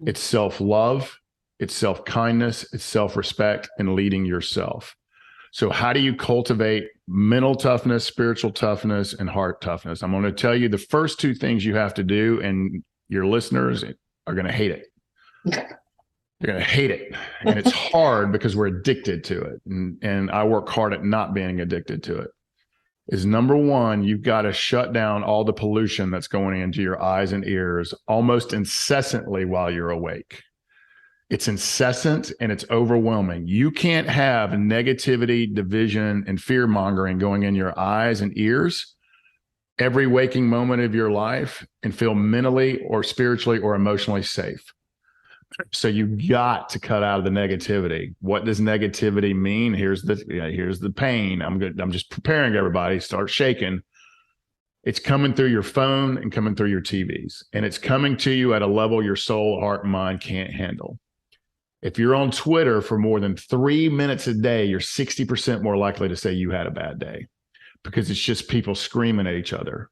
It's self-love, it's self-kindness, it's self-respect, and leading yourself. So how do you cultivate mental toughness, spiritual toughness, and heart toughness? I'm going to tell you the first two things you have to do, and your listeners are going to hate it. You're going to hate it. And it's hard because we're addicted to it. And I work hard at not being addicted to it. Is number one, you've got to shut down all the pollution that's going into your eyes and ears almost incessantly while you're awake. It's incessant and it's overwhelming. You can't have negativity, division, and fear mongering going in your eyes and ears every waking moment of your life and feel mentally or spiritually or emotionally safe. So you got to cut out of the negativity. What does negativity mean? Here's the pain. I'm just preparing everybody. Start shaking. It's coming through your phone and coming through your TVs, and it's coming to you at a level your soul, heart, and mind can't handle. If you're on Twitter for more than 3 minutes a day, you're 60% more likely to say you had a bad day because it's just people screaming at each other.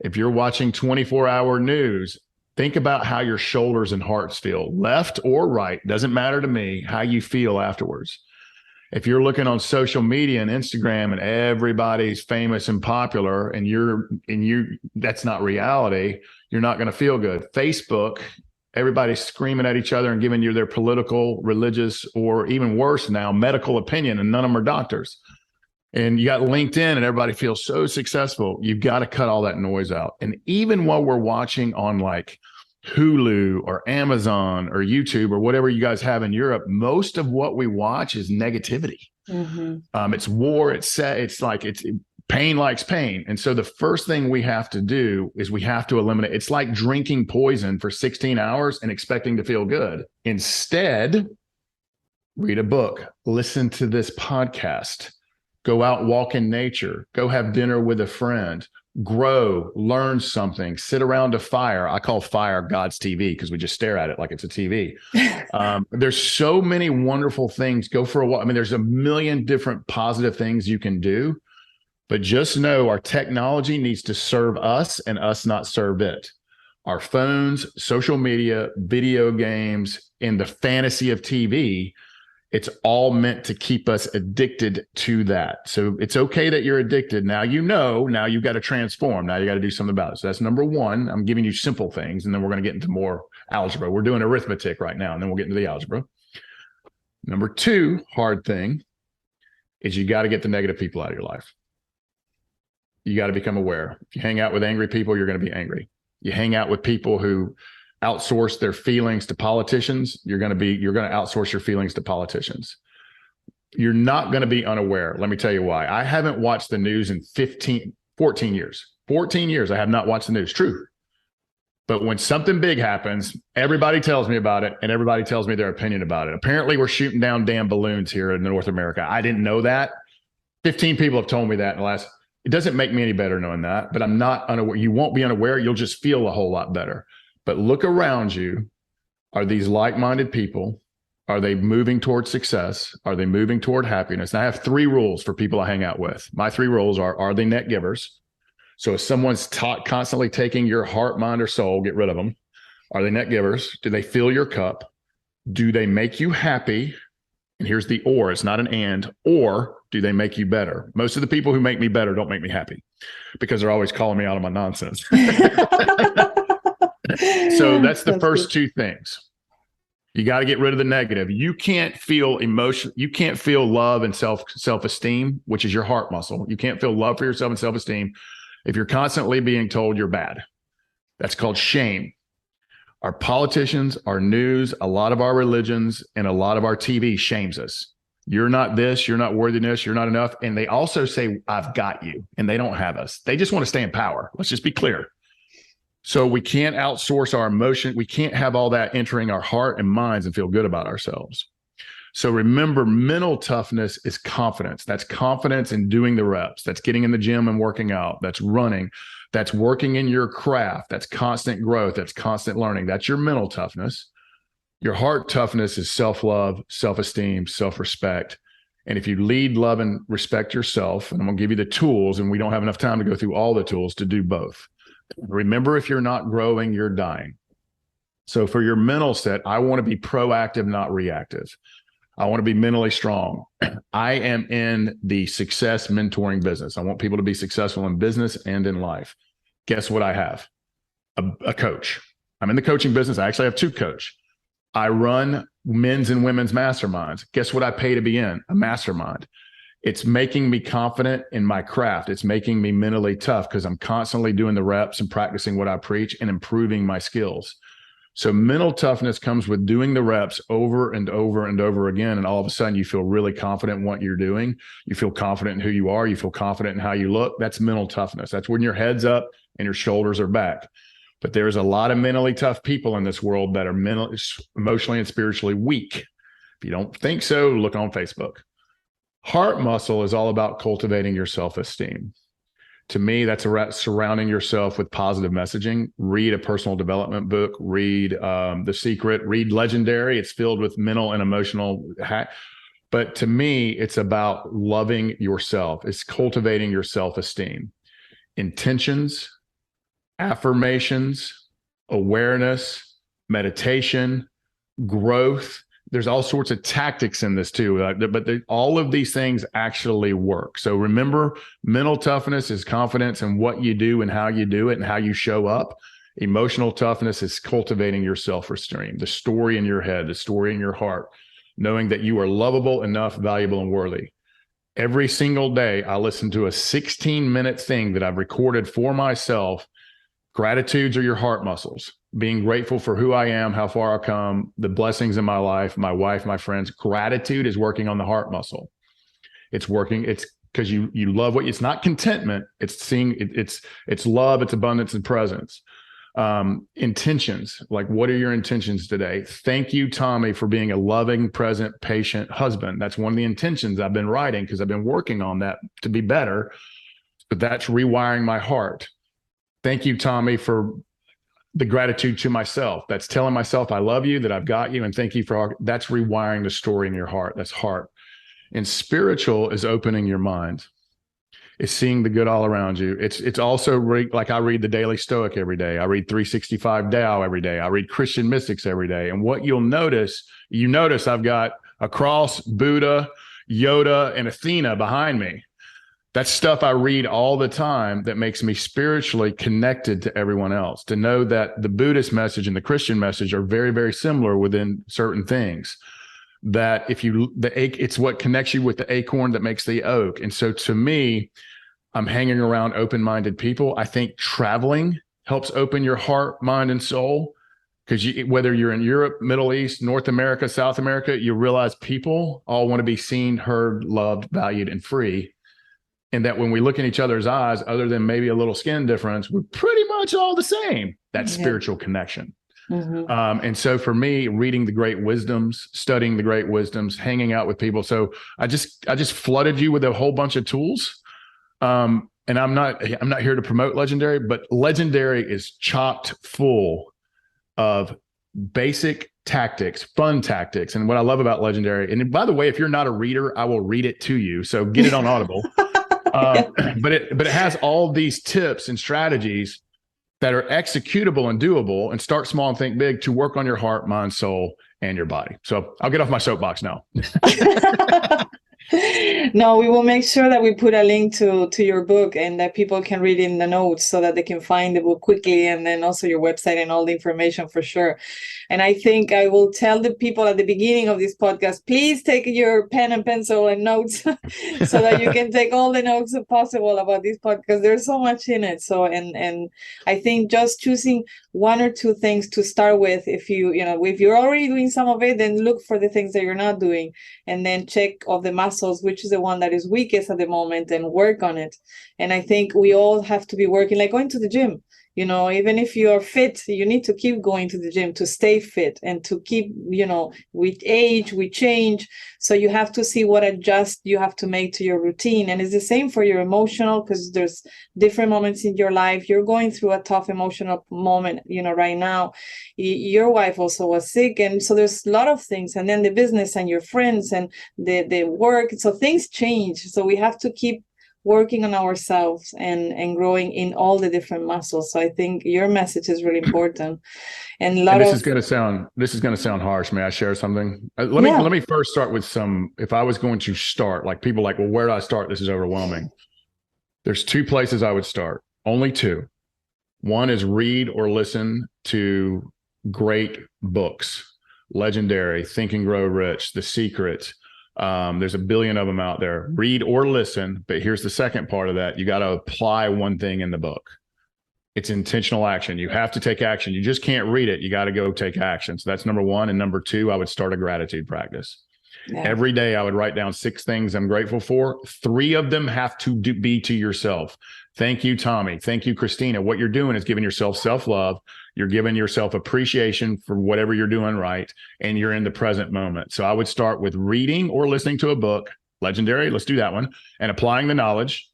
If you're watching 24-hour news, think about how your shoulders and hearts feel, left or right, doesn't matter to me, how you feel afterwards. If you're looking on social media and Instagram and everybody's famous and popular and you that's not reality, you're not going to feel good. Facebook, everybody's screaming at each other and giving you their political, religious, or even worse now, medical opinion, and none of them are doctors. And you got LinkedIn and everybody feels so successful. You've got to cut all that noise out. And even while we're watching on like Hulu or Amazon or YouTube or whatever you guys have in Europe, most of what we watch is negativity. Mm-hmm. It's war. It's pain likes pain. And so the first thing we have to do is we have to eliminate. It's like drinking poison for 16 hours and expecting to feel good. Instead, read a book, listen to this podcast, go out, walk in nature, go have dinner with a friend, grow, learn something, sit around a fire. I call fire God's TV because we just stare at it like it's a TV. There's so many wonderful things. Go for a walk. I mean, there's a million different positive things you can do, but just know our technology needs to serve us and us not serve it. Our phones, social media, video games, and the fantasy of TV, it's all meant to keep us addicted to that. So it's okay that you're addicted. Now now you've got to transform. Now you got to do something about it. So that's number one. I'm giving you simple things, and then we're going to get into more algebra. We're doing arithmetic right now, and then we'll get into the algebra. Number two, hard thing is you got to get the negative people out of your life. You got to become aware. If you hang out with angry people, you're going to be angry. You hang out with people who outsource their feelings to politicians, you're going to outsource your feelings to politicians. You're not going to be unaware. Let me tell you why. I haven't watched the news in 14 years. 14 years I have not watched the news. True. But when something big happens, everybody tells me about it and everybody tells me their opinion about it. Apparently we're shooting down damn balloons here in North America. I didn't know that. 15 people have told me that in the last. It doesn't make me any better knowing that, but I'm not unaware. You won't be unaware. You'll just feel a whole lot better. But look around you. Are these like-minded people? Are they moving toward success? Are they moving toward happiness? And I have 3 rules for people I hang out with. My 3 rules are they net givers? So if someone's constantly taking your heart, mind, or soul, get rid of them. Are they net givers? Do they fill your cup? Do they make you happy? And here's the or, it's not an and, or do they make you better? Most of the people who make me better don't make me happy because they're always calling me out on my nonsense. So that's the first 2 things. You got to get rid of the negative. You can't feel emotion. You can't feel love and self-esteem, which is your heart muscle. You can't feel love for yourself and self-esteem if you're constantly being told you're bad. That's called shame. Our politicians, our news, a lot of our religions, and a lot of our TV shames us. You're not this, you're not worthiness, you're not enough. And they also say, I've got you. And they don't have us. They just want to stay in power. Let's just be clear. So we can't outsource our emotion. We can't have all that entering our heart and minds and feel good about ourselves. So remember, mental toughness is confidence. That's confidence in doing the reps. That's getting in the gym and working out. That's running. That's working in your craft. That's constant growth. That's constant learning. That's your mental toughness. Your heart toughness is self-love, self-esteem, self-respect. And if you lead, love, and respect yourself, and I'm going to give you the tools, and we don't have enough time to go through all the tools to do both. Remember, if you're not growing, you're dying. So for your mental set, I want to be proactive, not reactive. I want to be mentally strong. I am in the success mentoring business. I want people to be successful in business and in life. Guess what I have? A coach. I'm in the coaching business. I actually have two coaches. I run men's and women's masterminds. Guess what I pay to be in? A mastermind. It's making me confident in my craft. It's making me mentally tough because I'm constantly doing the reps and practicing what I preach and improving my skills. So mental toughness comes with doing the reps over and over and over again. And all of a sudden you feel really confident in what you're doing. You feel confident in who you are. You feel confident in how you look. That's mental toughness. That's when your head's up and your shoulders are back. But there's a lot of mentally tough people in this world that are emotionally and spiritually weak. If you don't think so, look on Facebook. Heart muscle is all about cultivating your self-esteem. To me, that's surrounding yourself with positive messaging. Read a personal development book, read The Secret, read Legendary. It's filled with mental and emotional hack. But to me, it's about loving yourself. It's cultivating your self-esteem. Intentions, affirmations, awareness, meditation, growth. There's all sorts of tactics in this too, but all of these things actually work. So remember, mental toughness is confidence in what you do and how you do it and how you show up. Emotional toughness is cultivating your self-esteem, the story in your head, the story in your heart, knowing that you are lovable, enough, valuable, and worthy. Every single day, I listen to a 16-minute thing that I've recorded for myself. Gratitudes are your heart muscles. Being grateful for who I am, how far I've come, the blessings in my life, my wife, my friends. Gratitude is working on the heart muscle. It's working. It's because you love what it's not contentment. It's seeing it's love, it's abundance and presence. Intentions, like what are your intentions today? Thank you, Tommy, for being a loving, present, patient husband. That's one of the intentions I've been writing because I've been working on that to be better. But that's rewiring my heart. Thank you, Tommy, for the gratitude to myself. That's telling myself I love you, that I've got you, and thank you for that's rewiring the story in your heart. That's heart. And spiritual is opening your mind. It's seeing the good all around you. It's also like I read the Daily Stoic every day. I read 365 Tao every day. I read Christian mystics every day. And what you notice I've got a cross, Buddha, Yoda, and Athena behind me. That's stuff I read all the time that makes me spiritually connected to everyone else, to know that the Buddhist message and the Christian message are very, very similar within certain things. That it's what connects you with the acorn that makes the oak. And so to me, I'm hanging around open-minded people. I think traveling helps open your heart, mind, and soul. Because whether you're in Europe, Middle East, North America, South America, you realize people all want to be seen, heard, loved, valued, and free. And that when we look in each other's eyes, other than maybe a little skin difference, we're pretty much all the same. That spiritual connection. Mm-hmm. And so for me, reading the great wisdoms, studying the great wisdoms, hanging out with people. So I just flooded you with a whole bunch of tools. And I'm not here to promote Legendary, but Legendary is chocked full of basic tactics, fun tactics. And what I love about Legendary, and by the way, if you're not a reader, I will read it to you. So get it on Audible. But it has all these tips and strategies that are executable and doable, and start small and think big to work on your heart, mind, soul, and your body. So I'll get off my soapbox now. No, we will make sure that we put a link to your book and that people can read in the notes so that they can find the book quickly, and then also your website and all the information for sure. And I think I will tell the people at the beginning of this podcast, please take your pen and pencil and notes so that you can take all the notes possible about this podcast. There's so much in it. So, and I think just choosing one or two things to start with, if if you're already doing some of it, then look for the things that you're not doing, and then check of the muscles, which is the one that is weakest at the moment, and work on it. And I think we all have to be working, like going to the gym. Even if you are fit, you need to keep going to the gym to stay fit and to keep, with age, we change. So you have to see what adjust you have to make to your routine. And it's the same for your emotional, because there's different moments in your life. You're going through a tough emotional moment, right now. Your wife also was sick. And so there's a lot of things. And then the business and your friends and the work. So things change. So we have to keep working on ourselves and growing in all the different muscles. So I think your message is really important. And this is going to sound harsh. May I share something? Let me first start with if I was going to start, like people like, well, where do I start? This is overwhelming. There's two places I would start, only two. One is read or listen to great books, legendary, Think and Grow Rich, The Secret. There's a billion of them out there. Read or listen, but here's the second part of that. You got to apply one thing in the book. It's intentional action. You have to take action. You just can't read it. You got to go take action. So that's number one. And number two, I would start a gratitude practice. Yeah. Every day I would write down 6 things I'm grateful for. 3 of them have to be to yourself. Thank you, Tommy. Thank you, Cristina. What you're doing is giving yourself self-love. You're giving yourself appreciation for whatever you're doing right, and you're in the present moment. So I would start with reading or listening to a book, legendary, let's do that one, and applying the knowledge,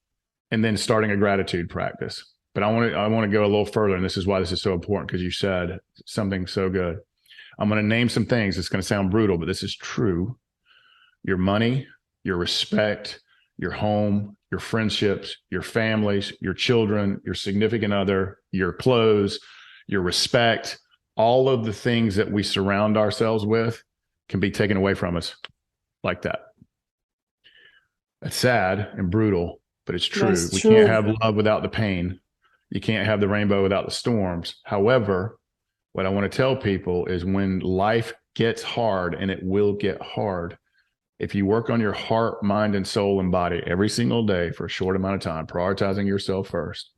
and then starting a gratitude practice. But I want to go a little further, and this is why this is so important, because you said something so good. I'm going to name some things. It's going to sound brutal, but this is true. Your money, your respect, your home, your friendships, your families, your children, your significant other, your clothes, your respect, all of the things that we surround ourselves with can be taken away from us like that. That's sad and brutal, but it's true. We can't have love without the pain. You can't have the rainbow without the storms. However, what I want to tell people is when life gets hard, and it will get hard, if you work on your heart, mind, and soul and body every single day for a short amount of time, prioritizing yourself first,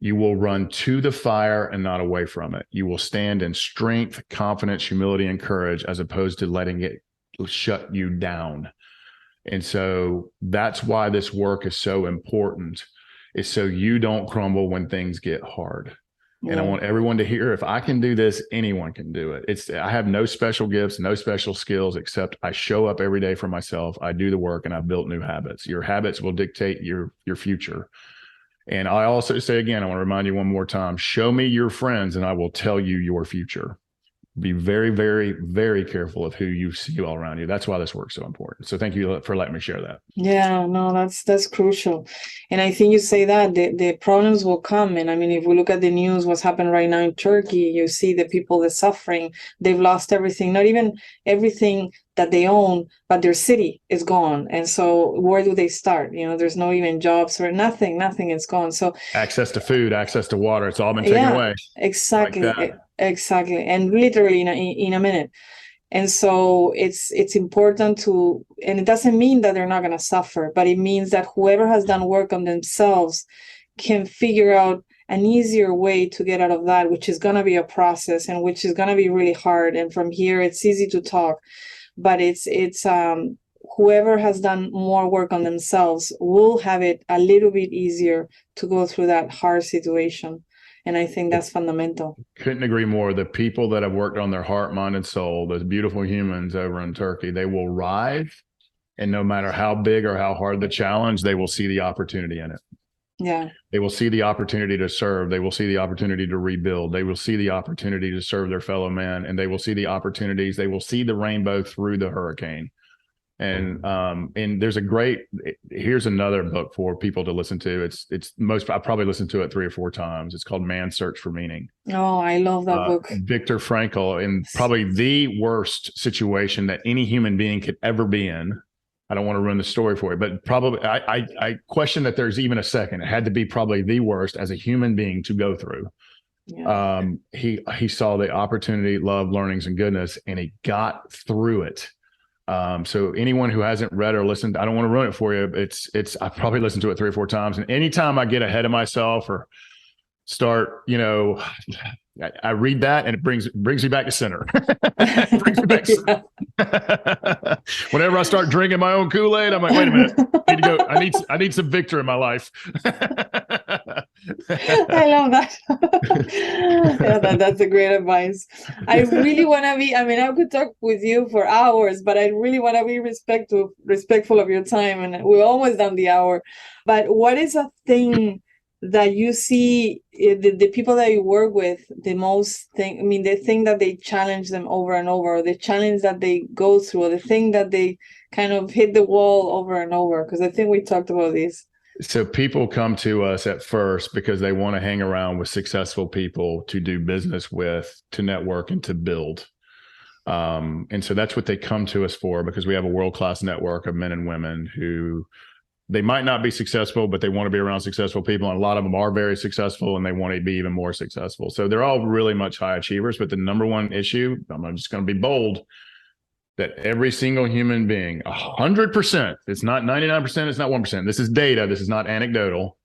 you will run to the fire and not away from it. You will stand in strength, confidence, humility, and courage, as opposed to letting it shut you down. And so that's why this work is so important, is so you don't crumble when things get hard. And I want everyone to hear, if I can do this, anyone can do it. I have no special gifts, no special skills, except I show up every day for myself. I do the work, and I've built new habits. Your habits will dictate your future. And I also say again, I want to remind you one more time, show me your friends and I will tell you your future. Be very, very, very careful of who you see all around you. That's why this work's so important. So thank you for letting me share that. Yeah, no, that's crucial. And I think you say that the problems will come. And I mean, if we look at the news, what's happened right now in Turkey, you see the people that's suffering, they've lost everything, not even everything that they own, but their city is gone. And so where do they start? There's no even jobs or nothing is gone. So access to food, access to water, it's all been taken away. Exactly. Like exactly. And literally in a minute. And so it's important to, and it doesn't mean that they're not going to suffer, but it means that whoever has done work on themselves can figure out an easier way to get out of that, which is going to be a process and which is going to be really hard. And from here, it's easy to talk, but it's whoever has done more work on themselves will have it a little bit easier to go through that hard situation. And I think that's fundamental. Couldn't agree more. The people that have worked on their heart, mind, and soul, those beautiful humans over in Turkey, they will rise. And no matter how big or how hard the challenge, they will see the opportunity in it. Yeah. They will see the opportunity to serve. They will see the opportunity to rebuild. They will see the opportunity to serve their fellow man. And they will see the opportunities. They will see the rainbow through the hurricane. And there's here's another book for people to listen to. I probably listened to it 3 or 4 times. It's called Man's Search for Meaning. Oh, I love that book. Viktor Frankl, in probably the worst situation that any human being could ever be in. I don't want to ruin the story for you, but probably I question that there's even a second. It had to be probably the worst as a human being to go through. He saw the opportunity, love, learnings, and goodness, and he got through it. So anyone who hasn't read or listened, I don't want to ruin it for you. I probably listened to it 3 or 4 times. And anytime I get ahead of myself or start, I read that and it brings me back to center. It brings me back to center. Whenever I start drinking my own Kool-Aid, I'm like, wait a minute, I need to go. I need some victor in my life. I love that. That's a great advice. I really want to be, I could talk with you for hours, but I really want to be respectful of your time. And we're almost done the hour. But what is a thing that you see the people that you work with the thing that they challenge them over and over, or the challenge that they go through, or the thing that they kind of hit the wall over and over? Because I think we talked about this. So people come to us at first because they want to hang around with successful people to do business with, to network, and to build. And so that's what they come to us for, because we have a world-class network of men and women who they might not be successful, but they want to be around successful people. And a lot of them are very successful and they want to be even more successful. So they're all really much high achievers. But the number one issue, I'm just going to be bold, that every single human being, 100%, it's not 99%, it's not 1%. This is data. This is not anecdotal.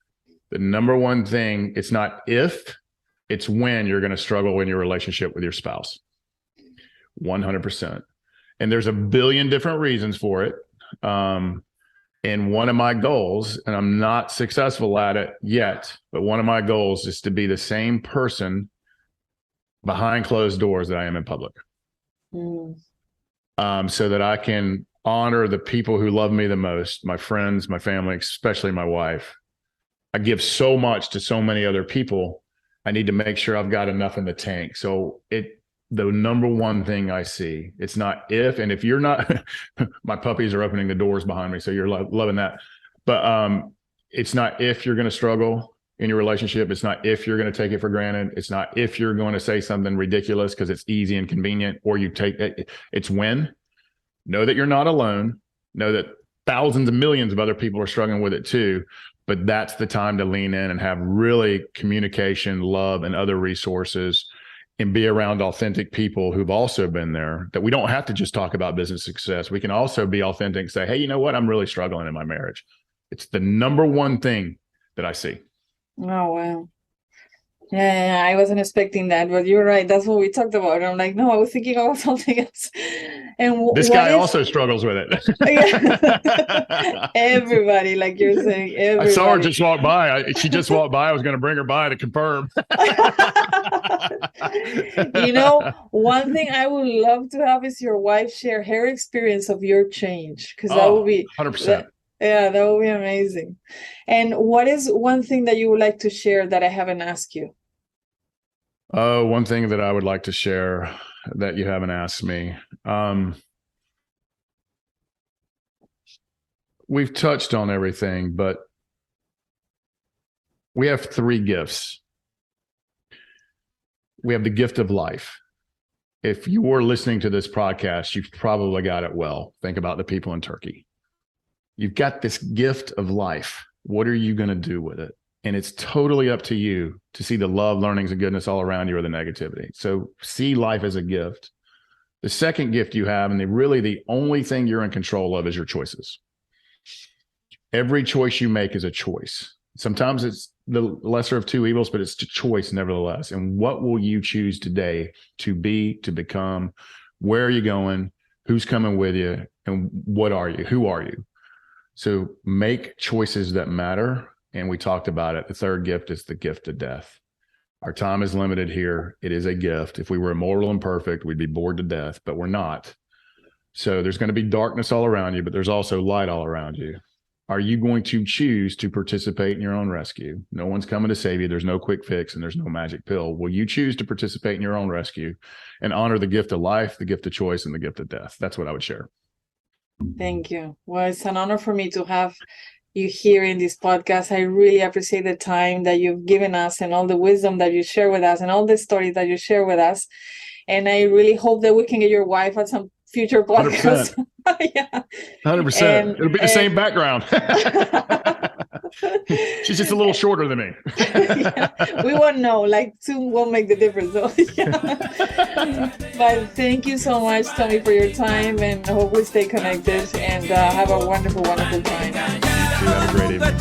The number one thing, it's not if, it's when you're going to struggle in your relationship with your spouse. 100%. And there's a billion different reasons for it. And one of my goals, and I'm not successful at it yet, but one of my goals is to be the same person behind closed doors that I am in public. So that I can honor the people who love me the most, my friends, my family, especially my wife. I give so much to so many other people. I need to make sure I've got enough in the tank. So the number one thing I see, it's not if, and if you're not, my puppies are opening the doors behind me, so you're loving that. But it's not if you're going to struggle in your relationship. It's not if you're going to take it for granted. It's not if you're going to say something ridiculous because it's easy and convenient, or you take it. It's when. Know that you're not alone. Know that thousands of millions of other people are struggling with it too. But that's the time to lean in and have really communication, love, and other resources, and be around authentic people who've also been there, that we don't have to just talk about business success. We can also be authentic and say, hey, you know what? I'm really struggling in my marriage. It's the number one thing that I see. Oh, wow. Yeah, I wasn't expecting that, but you're right. That's what we talked about. I'm like, no, I was thinking about something else. And this guy also struggles with it. Yeah. Everybody, like you're saying, everybody. I saw her just walk by. She just walked by. I was going to bring her by to confirm. One thing I would love to have is your wife share her experience of your change, because that would be 100%. Yeah, that would be amazing. And what is one thing that you would like to share that I haven't asked you? One thing that I would like to share that you haven't asked me. We've touched on everything, but we have 3 gifts. We have the gift of life. If you were listening to this podcast, you've probably got it well. Think about the people in Turkey. You've got this gift of life. What are you going to do with it? And it's totally up to you to see the love, learnings, and goodness all around you, or the negativity. So see life as a gift. The second gift you have, and really the only thing you're in control of, is your choices. Every choice you make is a choice. Sometimes it's the lesser of 2 evils, but it's a choice nevertheless. And what will you choose today to be, to become? Where are you going? Who's coming with you? And what are you? Who are you? So make choices that matter. And we talked about it. The third gift is the gift of death. Our time is limited here. It is a gift. If we were immortal and perfect, we'd be bored to death, but we're not. So there's going to be darkness all around you, but there's also light all around you. Are you going to choose to participate in your own rescue? No one's coming to save you. There's no quick fix and there's no magic pill. Will you choose to participate in your own rescue and honor the gift of life, the gift of choice, and the gift of death? That's what I would share. Thank you. Well, it's an honor for me to have you here in this podcast. I really appreciate the time that you've given us and all the wisdom that you share with us and all the stories that you share with us. And I really hope that we can get your wife at some future podcast. 100%. Yeah. 100%. It'll be the same background. She's just a little shorter than me. Yeah, we won't know. Like, 2 won't make the difference, though. Yeah. But thank you so much, Tommy, for your time, and I hope we stay connected and have a wonderful, wonderful time. You too. Have a great evening.